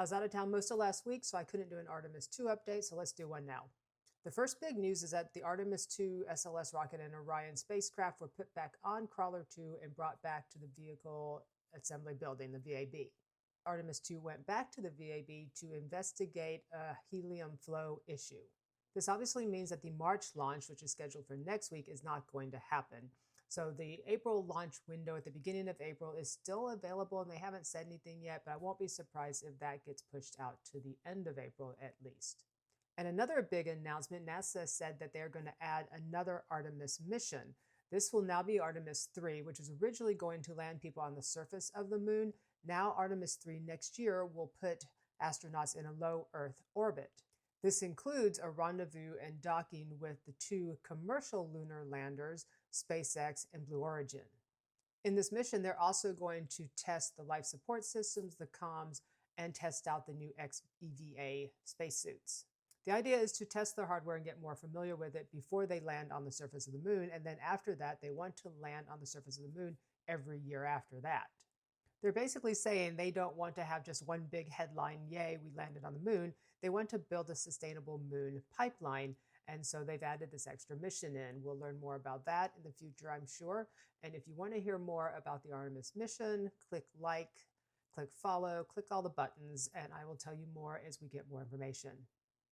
I was out of town most of last week, so I couldn't do an Artemis II update, so let's do one now. The first big news is that the Artemis II SLS rocket and Orion spacecraft were put back on Crawler 2 and brought back to the Vehicle Assembly Building, the VAB. Artemis II went back to the VAB to investigate a helium flow issue. This obviously means that the March launch, which is scheduled for next week, is not going to happen. So the April launch window at the beginning of April is still available, and they haven't said anything yet, but I won't be surprised if that gets pushed out to the end of April at least. And another big announcement, NASA said that they're going to add another Artemis mission. This will now be Artemis 3, which was originally going to land people on the surface of the moon. Now Artemis 3 next year will put astronauts in a low Earth orbit. This includes a rendezvous and docking with the two commercial lunar landers, SpaceX and Blue Origin. In this mission, they're also going to test the life support systems, the comms, and test out the new XEVA spacesuits. The idea is to test their hardware and get more familiar with it before they land on the surface of the moon, and then after that, they want to land on the surface of the moon every year after that. They're basically saying they don't want to have just one big headline, yay, we landed on the moon. They want to build a sustainable moon pipeline, and so they've added this extra mission in. We'll learn more about that in the future, I'm sure. And if you want to hear more about the Artemis mission, click like, click follow, click all the buttons, and I will tell you more as we get more information.